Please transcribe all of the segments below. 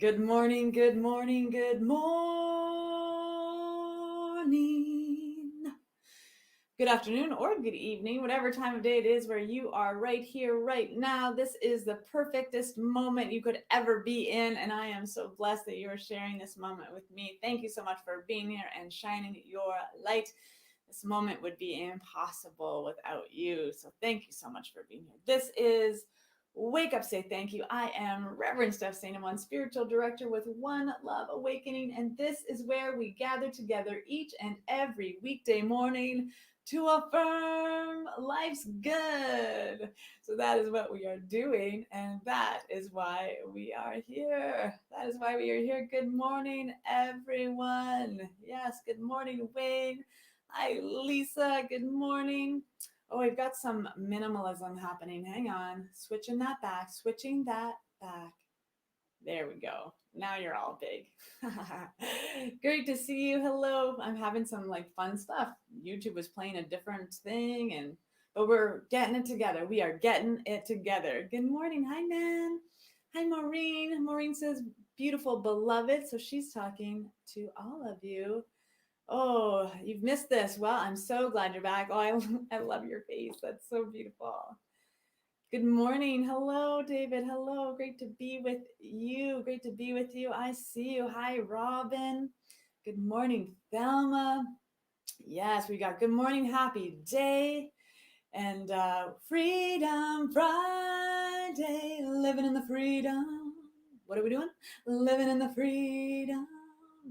Good morning, good morning, good morning. Good afternoon or good evening, whatever time of day it is where you are right here, right now. This is the perfectest moment you could ever be in, and I am so blessed that you are sharing this moment with me. Thank you so much for being here and shining your light. This moment would be impossible without you. So thank you so much for being here. This is Wake Up, Say Thank You. I am Reverend Steph Saint, one spiritual director with One Love Awakening, and this is where we gather together each and every weekday morning to affirm life's good. So that is what we are doing, and that is why we are here. That is why we are here. Good morning, everyone. Yes, good morning, Wayne. Hi, Lisa. Good morning. Oh, we've got some minimalism happening. Hang on. Switching that back. Switching that back. There we go. Now you're all big. Great to see you. Hello. I'm having some like fun stuff. YouTube was playing a different thing but we're getting it together. We are getting it together. Good morning. Hi, man. Hi, Maureen. Maureen says, beautiful beloved. So she's talking to all of you. Oh, you've missed this. Well, I'm so glad you're back. Oh, I love your face. That's so beautiful. Good morning. Hello, David. Hello. Great to be with you. Great to be with you. I see you. Hi, Robin. Good morning, Thelma. Yes, we got good morning, happy day, and Freedom Friday. Living in the freedom. What are we doing? Living in the freedom.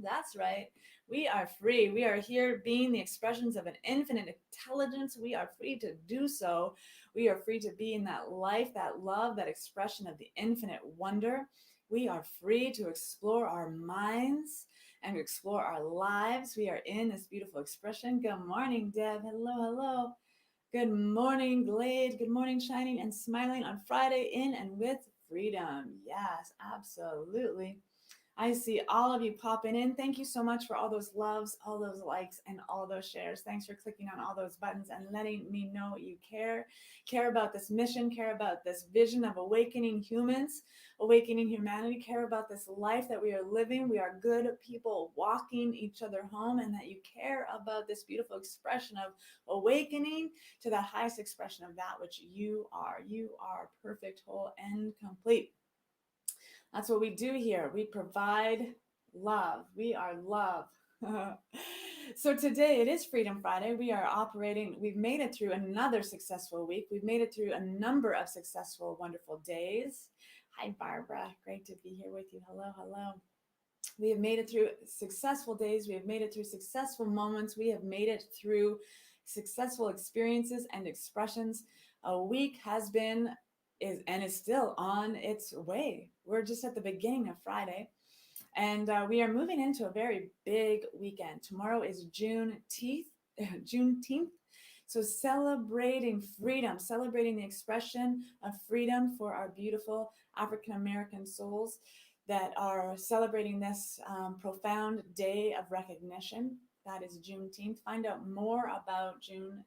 That's right. We are free. We are here being the expressions of an infinite intelligence. We are free to do so. We are free to be in that life, that love, that expression of the infinite wonder. We are free to explore our minds and explore our lives. We are in this beautiful expression. Good morning, Deb. Hello, hello. Good morning, Glade. Good morning, shining and smiling on Friday in and with freedom. Yes, absolutely. I see all of you popping in. Thank you so much for all those loves, all those likes, and all those shares. Thanks for clicking on all those buttons and letting me know you care about this mission, care about this vision of awakening humans, awakening humanity, care about this life that we are living. We are good people walking each other home, and that you care about this beautiful expression of awakening to the highest expression of that which you are. You are perfect, whole, and complete. That's what we do here. We provide love. We are love. So today it is Freedom Friday. We are operating, we've made it through another successful week. We've made it through a number of successful, wonderful days. Hi, Barbara. Great to be here with you. Hello, hello. We have made it through successful days. We have made it through successful moments. We have made it through successful experiences and expressions. A week has been is still on its way. We're just at the beginning of Friday, and we are moving into a very big weekend. Tomorrow is Juneteenth. Juneteenth. So celebrating freedom, celebrating the expression of freedom for our beautiful African American souls that are celebrating this profound day of recognition. That is Juneteenth. Find out more about Juneteenth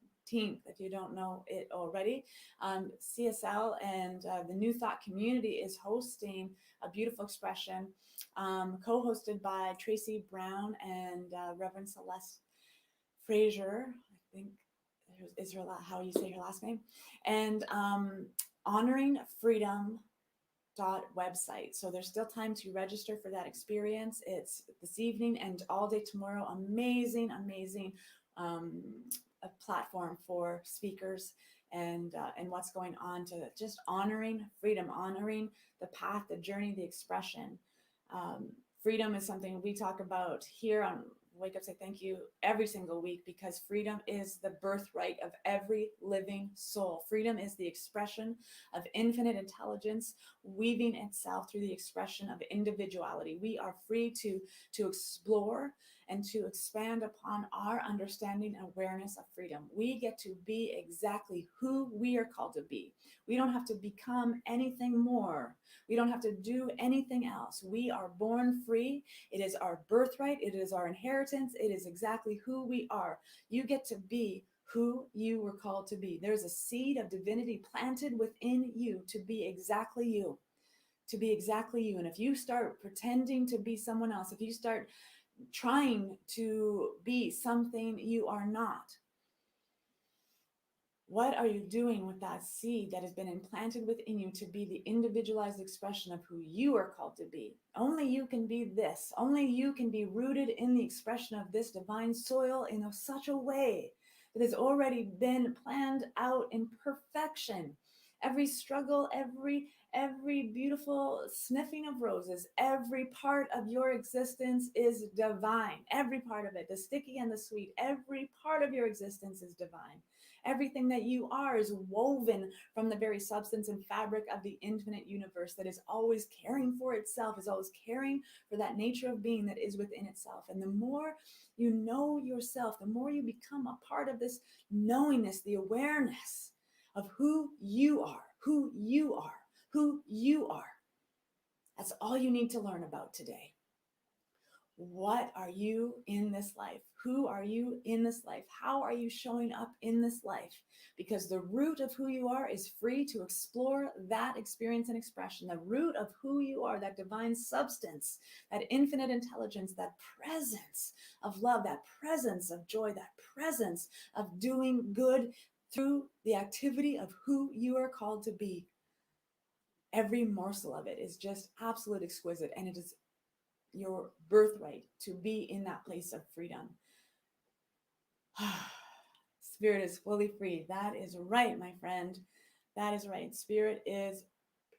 if you don't know it already. CSL and the New Thought community is hosting a beautiful expression co-hosted by Tracy Brown and Reverend Celeste Frazier, I think is how you say her last name, and honoring freedom website. So there's still time to register for that experience. It's this evening and all day tomorrow. Amazing, amazing a platform for speakers and what's going on to just honoring freedom, honoring the path, the journey, the expression. Freedom is something we talk about here on Wake Up Say Thank You every single week, because freedom is the birthright of every living soul. Freedom is the expression of infinite intelligence weaving itself through the expression of individuality. We are free to explore and to expand upon our understanding and awareness of freedom. We get to be exactly who we are called to be. We don't have to become anything more. We don't have to do anything else. We are born free. It is our birthright. It is our inheritance. It is exactly who we are. You get to be who you were called to be. There's a seed of divinity planted within you to be exactly you. to be exactly you. And if you start pretending to be someone else, if you start trying to be something you are not, what are you doing with that seed that has been implanted within you to be the individualized expression of who you are called to be? Only you can be this. Only you can be rooted in the expression of this divine soil in such a way that has already been planned out in perfection. Every struggle, every beautiful sniffing of roses, every part of your existence is divine. Every part of it, the sticky and the sweet, every part of your existence is divine. Everything that you are is woven from the very substance and fabric of the infinite universe that is always caring for itself, is always caring for that nature of being that is within itself. And the more you know yourself, the more you become a part of this knowingness, the awareness of who you are, who you are, who you are. That's all you need to learn about today. What are you in this life? Who are you in this life? How are you showing up in this life? Because the root of who you are is free to explore that experience and expression. The root of who you are, that divine substance, that infinite intelligence, that presence of love, that presence of joy, that presence of doing good through the activity of who you are called to be. Every morsel of it is just absolute exquisite, and it is your birthright to be in that place of freedom. Spirit is fully free. That is right, my friend. That is right. Spirit is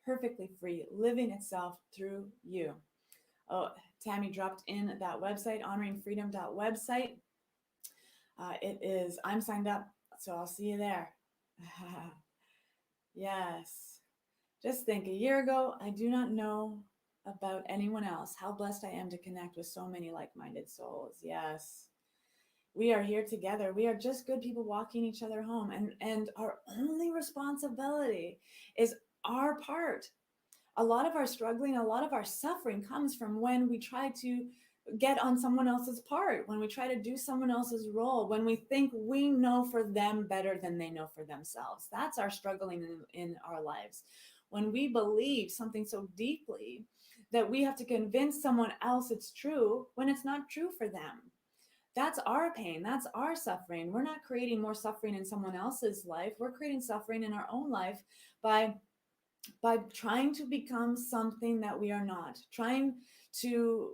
perfectly free, living itself through you. Oh, Tammy dropped in that website, honoringfreedom.website. It is, I'm signed up, so I'll see you there. Yes. Just think, a year ago, I do not know about anyone else. How blessed I am to connect with so many like-minded souls. Yes. We are here together. We are just good people walking each other home. And our only responsibility is our part. A lot of our struggling, a lot of our suffering comes from when we try to get on someone else's part, when we try to do someone else's role, when we think we know for them better than they know for themselves. That's our struggling in our lives. When we believe something so deeply that we have to convince someone else it's true when it's not true for them. That's our pain. That's our suffering. We're not creating more suffering in someone else's life. We're creating suffering in our own life by trying to become something that we are not, trying to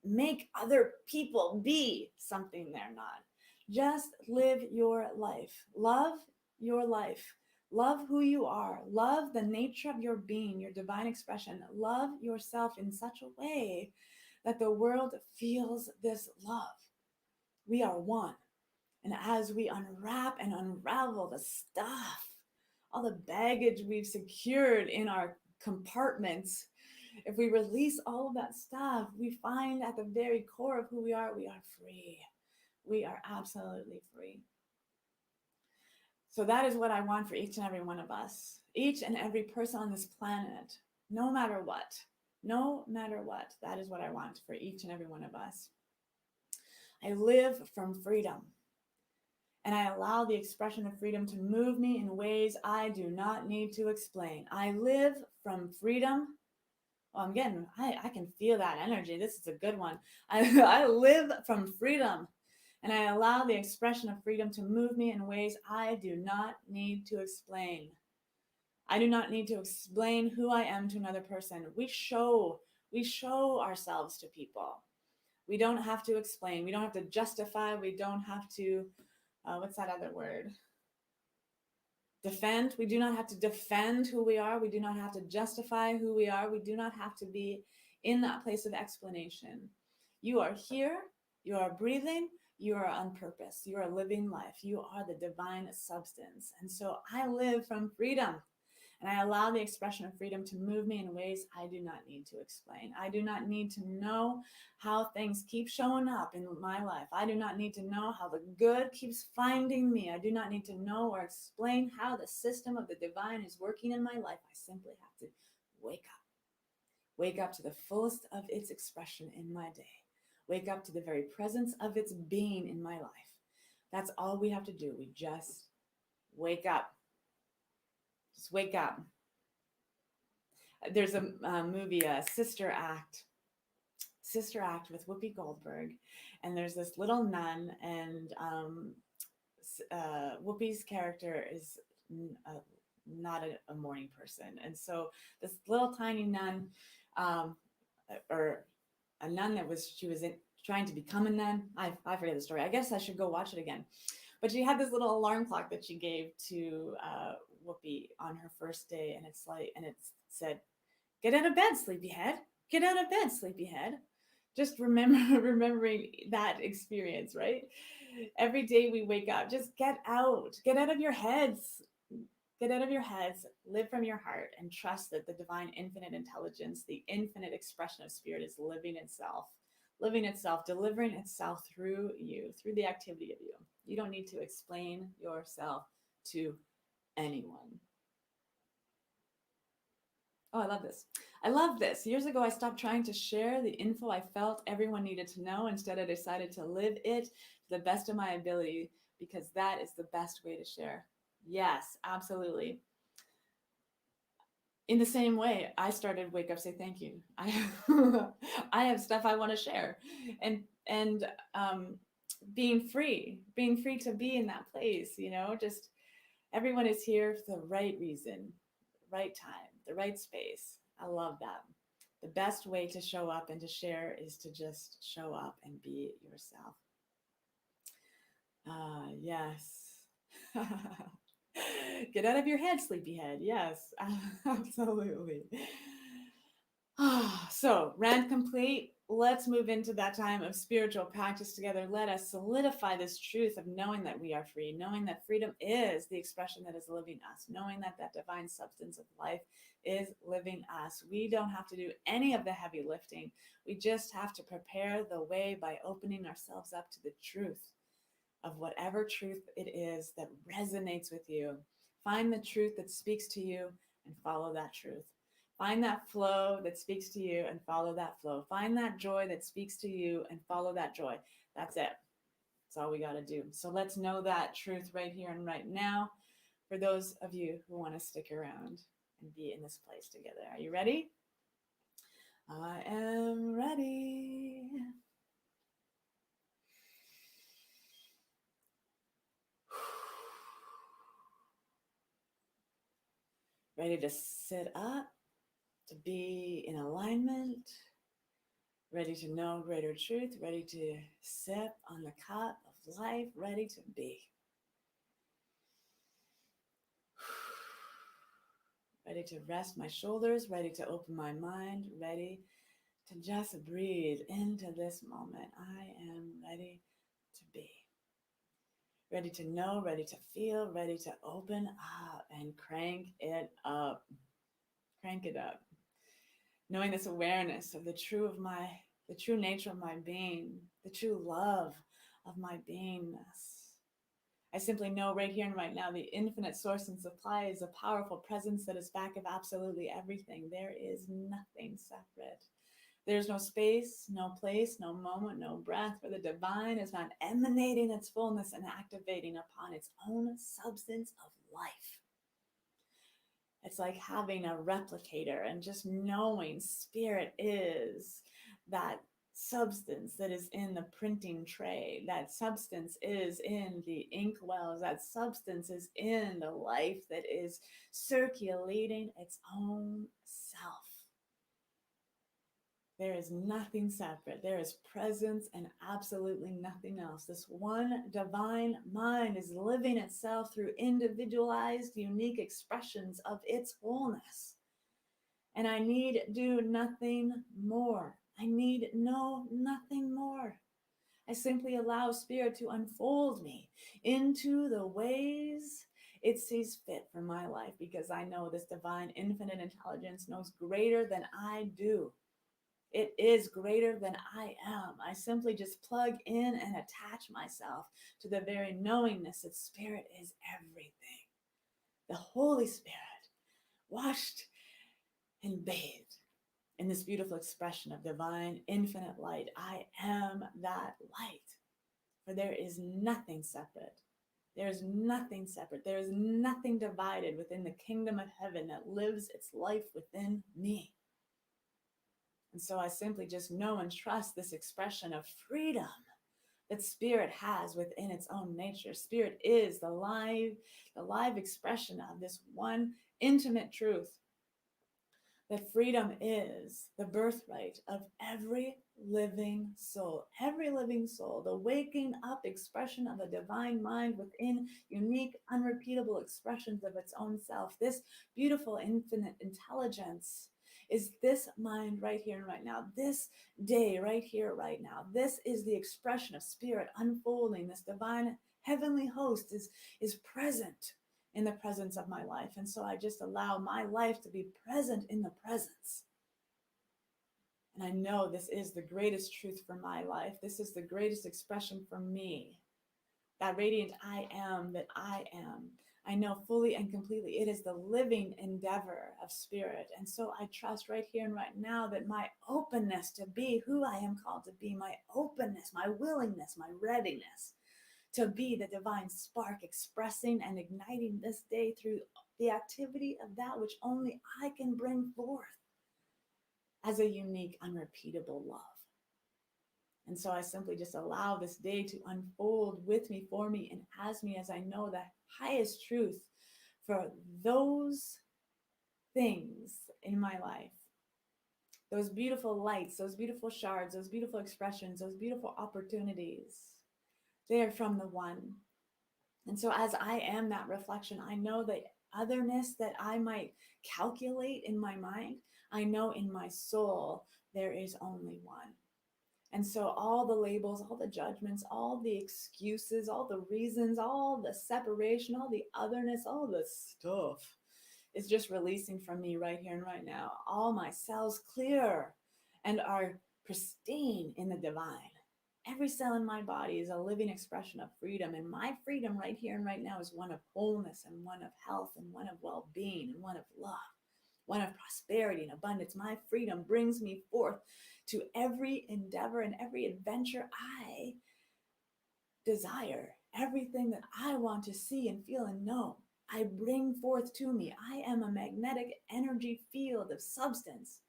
make other people be something they're not. Just live your life. Love your life. Love who you are. Love the nature of your being, your divine expression. Love yourself in such a way that the world feels this love. We are one. And as we unwrap and unravel the stuff, all the baggage we've secured in our compartments, if we release all of that stuff, we find at the very core of who we are free. We are absolutely free. So that is what I want for each and every one of us, each and every person on this planet, no matter what, no matter what. That is what I want for each and every one of us. I live from freedom. And I allow the expression of freedom to move me in ways I do not need to explain. I live from freedom. Well, again, I can feel that energy. This is a good one. I live from freedom. And I allow the expression of freedom to move me in ways I do not need to explain. I do not need to explain who I am to another person. We show ourselves to people. We don't have to explain. We don't have to justify. We don't have to what's that other word? Defend. We do not have to defend who we are. We do not have to justify who we are. We do not have to be in that place of explanation. You are here. You are breathing. You are on purpose. You are living life. You are the divine substance. And so I live from freedom. And I allow the expression of freedom to move me in ways I do not need to explain. I do not need to know how things keep showing up in my life. I do not need to know how the good keeps finding me. I do not need to know or explain how the system of the divine is working in my life. I simply have to wake up. Wake up to the fullest of its expression in my day. Wake up to the very presence of its being in my life. That's all we have to do. We just wake up. Just wake up. There's a movie, Sister Act with Whoopi Goldberg, and there's this little nun, and Whoopi's character is not a morning person, and so this little tiny nun, um, or a nun that was she was trying to become a nun. I forget the story. I guess I should go watch it again. But she had this little alarm clock that she gave to Whoopi on her first day, and it said, "Get out of bed, sleepyhead. Get out of bed, sleepyhead." Just remembering that experience, right? Every day we wake up, just get out of your heads, get out of your heads, live from your heart, and trust that the divine infinite intelligence, the infinite expression of spirit, is living itself, delivering itself through you, through the activity of you. You don't need to explain yourself to anyone. Oh, I love this. I love this. Years ago, I stopped trying to share the info I felt everyone needed to know. Instead, I decided to live it to the best of my ability because that is the best way to share. Yes, absolutely. In the same way, I started Wake Up Say Thank You. I have stuff I want to share, and being free to be in that place. Just everyone is here for the right reason, right time, the right space. I love that. The best way to show up and to share is to just show up and be yourself. Yes. Get out of your head, sleepyhead. Yes, absolutely. So, rant complete. Let's move into that time of spiritual practice together. Let us solidify this truth of knowing that we are free, knowing that freedom is the expression that is living us, knowing that that divine substance of life is living us. We don't have to do any of the heavy lifting. We just have to prepare the way by opening ourselves up to the truth of whatever truth it is that resonates with you. Find the truth that speaks to you and follow that truth. Find that flow that speaks to you and follow that flow. Find that joy that speaks to you and follow that joy. That's it. That's all we got to do. So let's know that truth right here and right now for those of you who want to stick around and be in this place together. Are you ready? I am ready. Ready to sit up, to be in alignment, ready to know greater truth, ready to sip on the cup of life, ready to be. Ready to rest my shoulders, ready to open my mind, ready to just breathe into this moment. I am ready to be. Ready to know, ready to feel, ready to open up and crank it up. Crank it up. Knowing this awareness of the true nature of my being, the true love of my beingness. I simply know right here and right now the infinite source and supply is a powerful presence that is back of absolutely everything. There is nothing separate. There's no space, no place, no moment, no breath where the divine is not emanating its fullness and activating upon its own substance of life. It's like having a replicator and just knowing spirit is that substance that is in the printing tray. That substance is in the ink wells. That substance is in the life that is circulating its own self. There is nothing separate. There is presence and absolutely nothing else. This one divine mind is living itself through individualized, unique expressions of its wholeness. And I need do nothing more. I need know nothing more. I simply allow spirit to unfold me into the ways it sees fit for my life because I know this divine infinite intelligence knows greater than I do. It is greater than I am. I simply just plug in and attach myself to the very knowingness that spirit is everything. The Holy Spirit, washed and bathed in this beautiful expression of divine infinite light. I am that light, for there is nothing separate. There is nothing separate. There is nothing divided within the kingdom of heaven that lives its life within me. And so I simply just know and trust this expression of freedom that spirit has within its own nature. Spirit is the live expression of this one intimate truth that freedom is the birthright of every living soul, the waking up expression of a divine mind within unique, unrepeatable expressions of its own self. This beautiful, infinite intelligence is this mind right here and right now, this day right here, right now. This is the expression of spirit unfolding. This divine heavenly host is present in the presence of my life. And so I just allow my life to be present in the presence. And I know this is the greatest truth for my life. This is the greatest expression for me. That radiant I am that I am. I know fully and completely it is the living endeavor of spirit. And so I trust right here and right now that my openness to be who I am called to be, my openness, my willingness, my readiness to be the divine spark expressing and igniting this day through the activity of that which only I can bring forth as a unique, unrepeatable love. And so I simply just allow this day to unfold with me, for me, and as me, as I know the highest truth for those things in my life, those beautiful lights, those beautiful shards, those beautiful expressions, those beautiful opportunities. They are from the one. And so as I am that reflection, I know the otherness that I might calculate in my mind, I know in my soul there is only one. And so all the labels, all the judgments, all the excuses, all the reasons, all the separation, all the otherness, all the stuff is just releasing from me right here and right now. All my cells clear and are pristine in the divine. Every cell in my body is a living expression of freedom. And my freedom right here and right now is one of wholeness and one of health and one of well-being and one of love, one of prosperity and abundance. My freedom brings me forth to every endeavor and every adventure I desire, everything that I want to see and feel and know. I bring forth to me. I am a magnetic energy field of substance,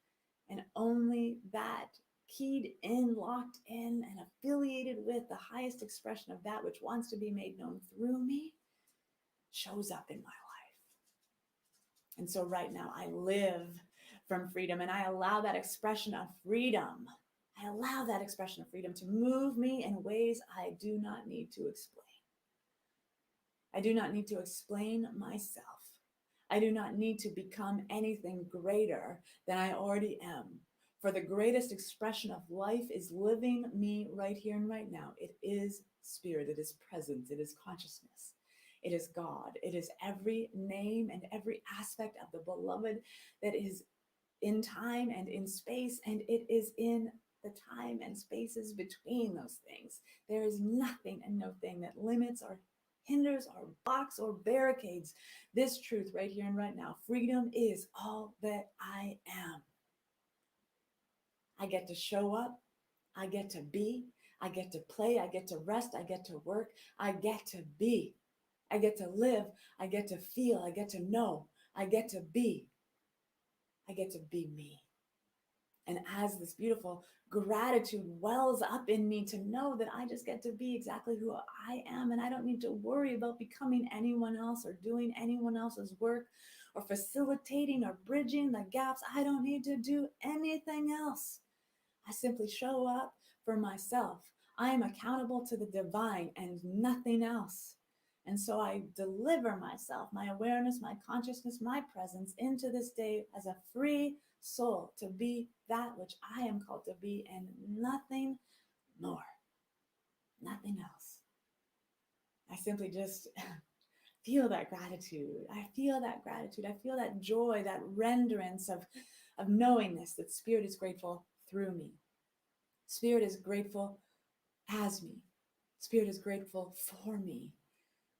and only that keyed in, locked in, and affiliated with the highest expression of that which wants to be made known through me shows up in my life. And so right now I live from freedom, and I allow that expression of freedom. I allow that expression of freedom to move me in ways I do not need to explain. I do not need to explain myself. I do not need to become anything greater than I already am. For the greatest expression of life is living me right here and right now. It is spirit, it is presence, it is consciousness, it is God, it is every name and every aspect of the beloved that is in time and in space, and it is in the time and spaces between those things. There is nothing and no thing that limits or hinders or blocks or barricades this truth right here and right now. Freedom is all that I am. I get to show up. I get to be. I get to play. I get to rest. I get to work. I get to be. I get to live. I get to feel. I get to know. I get to be. I get to be me. And as this beautiful gratitude wells up in me to know that I just get to be exactly who I am, and I don't need to worry about becoming anyone else or doing anyone else's work or facilitating or bridging the gaps. I don't need to do anything else. I simply show up for myself. I am accountable to the divine and nothing else. And so I deliver myself, my awareness, my consciousness, my presence into this day as a free soul to be that which I am called to be and nothing more, nothing else. I simply just feel that gratitude. I feel that gratitude. I feel that joy, that renderance of knowingness that spirit is grateful through me. Spirit is grateful as me. Spirit is grateful for me.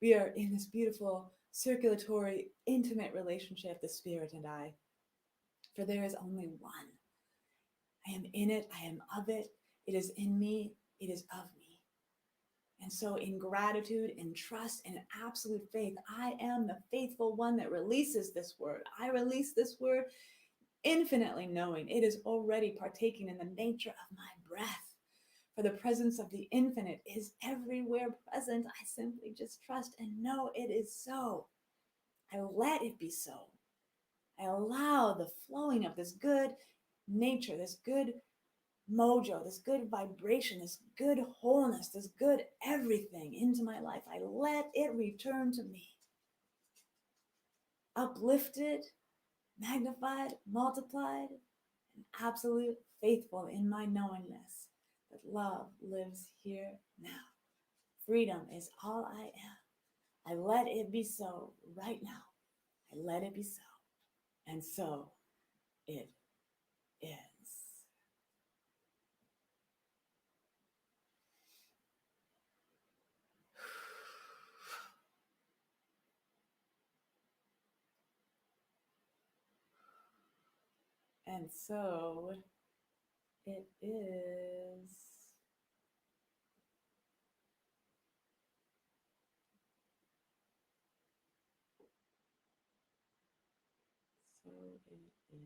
We are in this beautiful, circulatory, intimate relationship, the spirit and I. For there is only one. I am in it. I am of it. It is in me. It is of me. And so, in gratitude and trust and absolute faith, I am the faithful one that releases this word. I release this word infinitely knowing it is already partaking in the nature of my breath. For the presence of the infinite is everywhere present. I simply just trust and know it is so. I let it be so. I allow the flowing of this good nature, this good mojo, this good vibration, this good wholeness, this good everything into my life. I let it return to me, uplifted, magnified, multiplied, and absolute faithful in my knowingness that love lives here now. Freedom is all I am. I let it be so right now. I let it be so. And so it is. And so it is. So it is.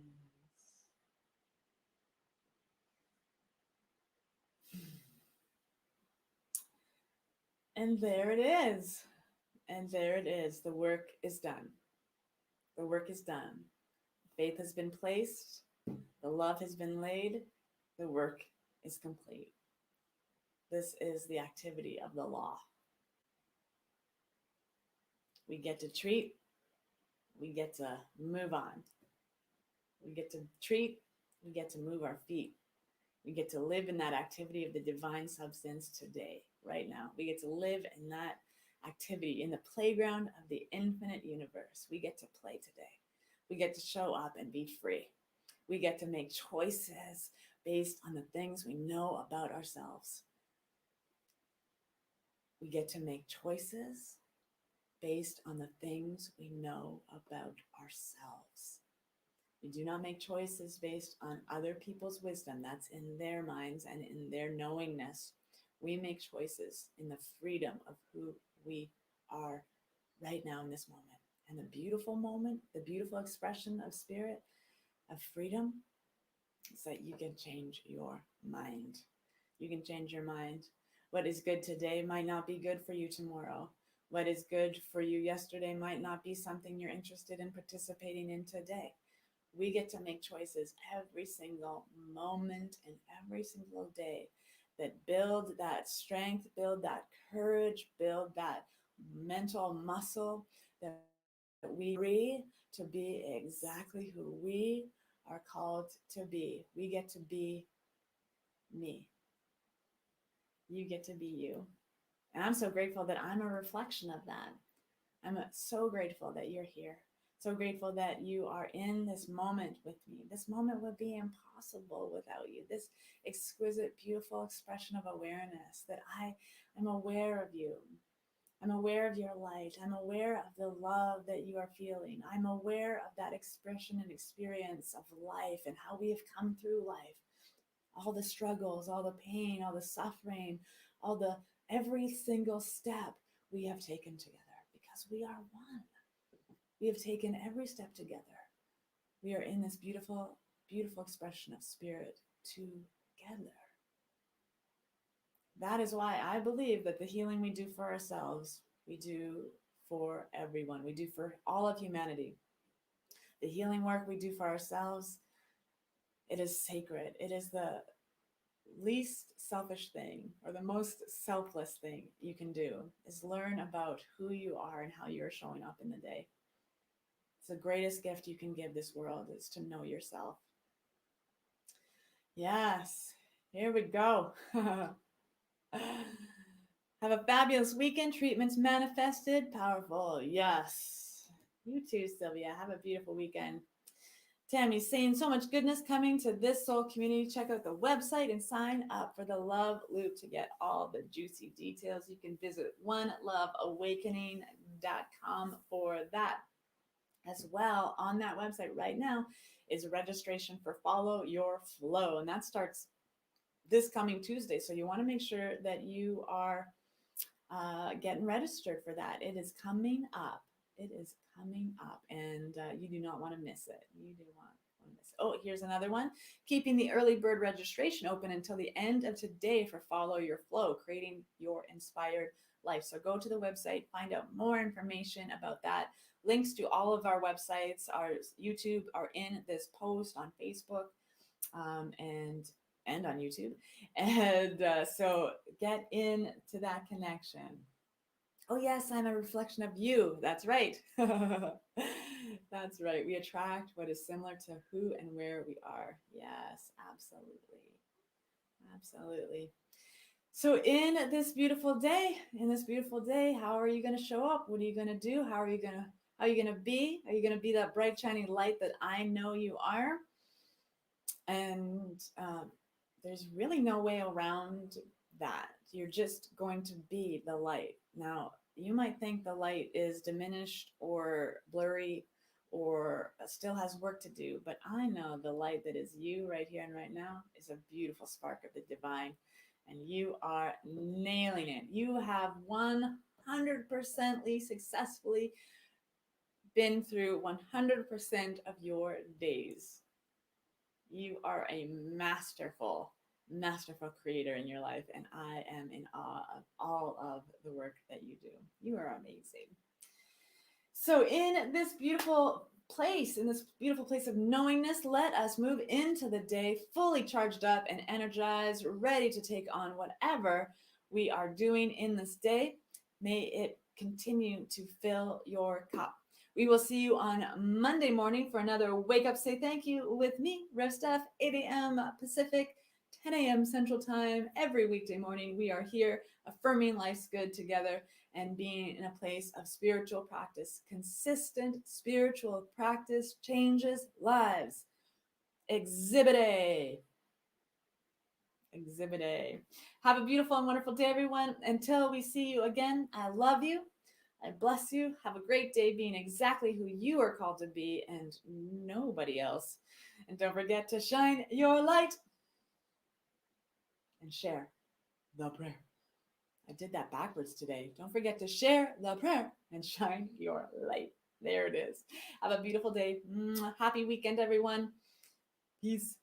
And there it is. And there it is. The work is done. The work is done. Faith has been placed. The love has been laid. The work is complete. This is the activity of the law. We get to treat. We get to move on. We get to treat. We get to move our feet. We get to live in that activity of the divine substance today, right now. We get to live in that activity in the playground of the infinite universe. We get to play today. We get to show up and be free. We get to make choices based on the things we know about ourselves. We get to make choices based on the things we know about ourselves. We do not make choices based on other people's wisdom. That's in their minds and in their knowingness. We make choices in the freedom of who we are right now in this moment. And the beautiful moment, the beautiful expression of spirit, of freedom, is that you can change your mind. You can change your mind. What is good today might not be good for you tomorrow. What is good for you yesterday might not be something you're interested in participating in today. We get to make choices every single moment and every single day that build that strength, build that courage, build that mental muscle that we free to be exactly who we are called to be. We get to be me. You get to be you. And I'm so grateful that I'm a reflection of that. I'm so grateful that you're here. So grateful that you are in this moment with me. This moment would be impossible without you. This exquisite, beautiful expression of awareness that I am aware of you. I'm aware of your light. I'm aware of the love that you are feeling. I'm aware of that expression and experience of life and how we have come through life. All the struggles, all the pain, all the suffering, all the every single step we have taken together because we are one. We have taken every step together. We are in this beautiful, beautiful expression of spirit together. That is why I believe that the healing we do for ourselves, we do for everyone. We do for all of humanity. The healing work we do for ourselves, it is sacred. It is the least selfish thing or the most selfless thing you can do is learn about who you are and how you're showing up in the day. It's the greatest gift you can give this world is to know yourself. Yes, here we go. Have a fabulous weekend. Treatments manifested. Powerful. Yes. You too, Sylvia. Have a beautiful weekend. Tammy's saying so much goodness coming to this soul community. Check out the website and sign up for the Love Loop to get all the juicy details. You can visit oneloveawakening.com for that. As well, on that website right now is registration for Follow Your Flow. And that starts this coming Tuesday. So you want to make sure that you are getting registered for that. It is coming up. It is coming up, and you do not want to miss it. You do want to miss it. Oh, here's another one. Keeping the early bird registration open until the end of today for Follow Your Flow, creating your inspired life. So go to the website, find out more information about that. Links to all of our websites, our YouTube are in this post on Facebook, and on YouTube. And so get into that connection. Oh, yes, I'm a reflection of you. That's right. That's right. We attract what is similar to who and where we are. Yes, absolutely. Absolutely. So in this beautiful day, how are you going to show up? What are you going to do? How are you going to be? Are you going to be that bright shining light that I know you are? And there's really no way around that. You're just going to be the light. Now, you might think the light is diminished or blurry or still has work to do, but I know the light that is you right here and right now is a beautiful spark of the divine, and you are nailing it. You have 100% successfully been through 100% of your days. You are a masterful creator in your life, and I am in awe of all of the work that you do. You are amazing. So in this beautiful place of knowingness, let us move into the day fully charged up and energized, ready to take on whatever we are doing in this day. May it continue to fill your cup. We will see you on Monday morning for another Wake Up Say Thank You with me, Rev Steph, 8 a.m. Pacific, 10 a.m. Central Time. Every weekday morning, we are here affirming life's good together and being in a place of spiritual practice. Consistent spiritual practice changes lives. Exhibit A. Exhibit A. Have a beautiful and wonderful day, everyone. Until we see you again, I love you. I bless you. Have a great day being exactly who you are called to be and nobody else. And don't forget to shine your light and share the prayer. I did that backwards today. Don't forget to share the prayer and shine your light. There it is. Have a beautiful day. Happy weekend, everyone. Peace.